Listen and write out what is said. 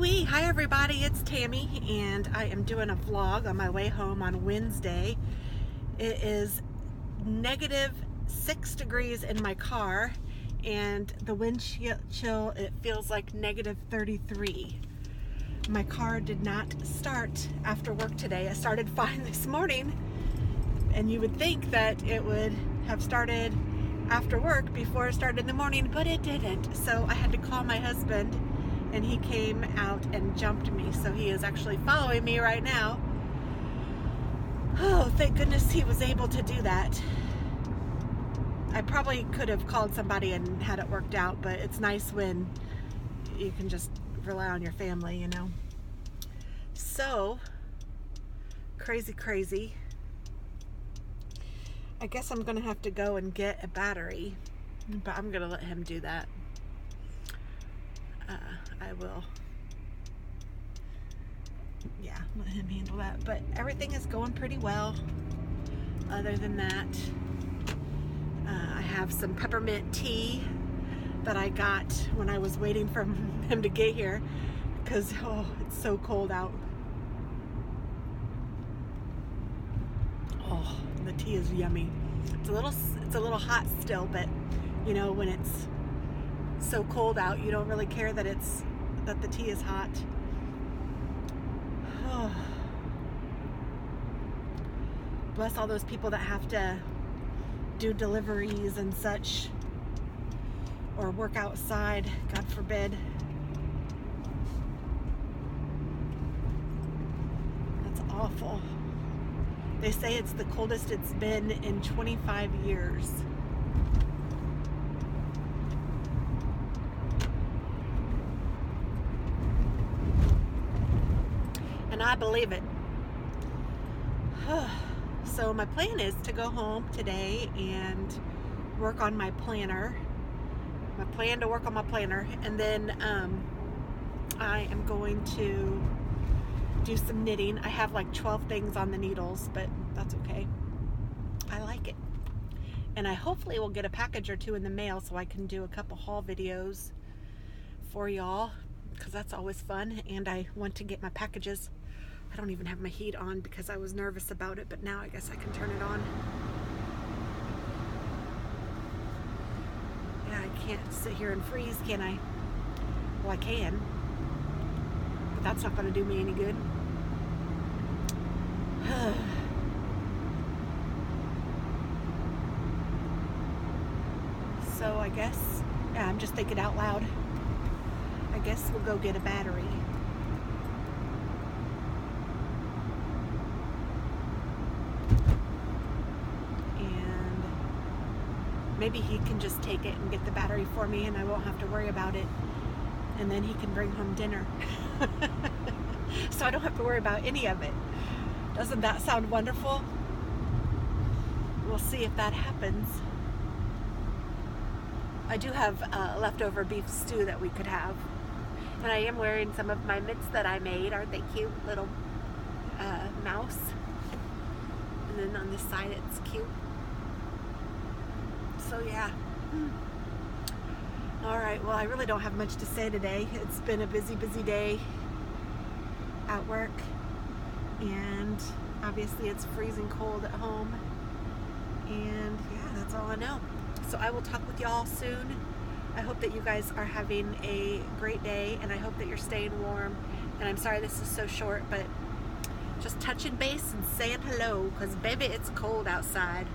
Wee! Hi everybody, it's Tammy and I am doing a vlog on my way home on Wednesday. It is -6 degrees in my car and the wind chill, it feels like -33. My car did not start after work today. It started fine this morning and you would think that it would have started after work before it started in the morning, but it didn't. So I had to call my husband and he came out and jumped me. So he is actually following me right now. Oh, thank goodness he was able to do that. I probably could have called somebody and had it worked out, but it's nice when you can just rely on your family, you know. So, crazy. I guess I'm gonna have to go and get a battery, but I'm gonna let him do that. I will, yeah, let him handle that. But everything is going pretty well. Other than that, I have some peppermint tea that I got when I was waiting for him to get here because, oh, it's so cold out. Oh, the tea is yummy. It's a little hot still, but you know, when it's so cold out, you don't really care that the tea is hot. Oh. Bless all those people that have to do deliveries and such, or work outside, God forbid. That's awful. They say it's the coldest it's been in 25 years. And I believe it. So my plan is to go home today and work on my planner. My plan to work on my planner, and then I am going to do some knitting. I have like 12 things on the needles, but that's okay. I like it. And I hopefully will get a package or two in the mail so I can do a couple haul videos for y'all, because that's always fun. And I want to get my packages. I don't even have my heat on because I was nervous about it, but now I guess I can turn it on. Yeah, I can't sit here and freeze, can I? Well, I can, but that's not going to do me any good. So I guess, yeah, I'm just thinking out loud. I guess we'll go get a battery. Maybe he can just take it and get the battery for me and I won't have to worry about it. And then he can bring home dinner. So I don't have to worry about any of it. Doesn't that sound wonderful? We'll see if that happens. I do have leftover beef stew that we could have. And I am wearing some of my mitts that I made. Aren't they cute? Little mouse. And then on this side it's cute. So yeah. All right, well, I really don't have much to say today. It's been a busy day at work, and obviously it's freezing cold at home, and yeah, that's all I know. So I will talk with y'all soon. I hope that you guys are having a great day, and I hope that you're staying warm. And I'm sorry this is so short, but just touching base and saying hello, because baby, it's cold outside.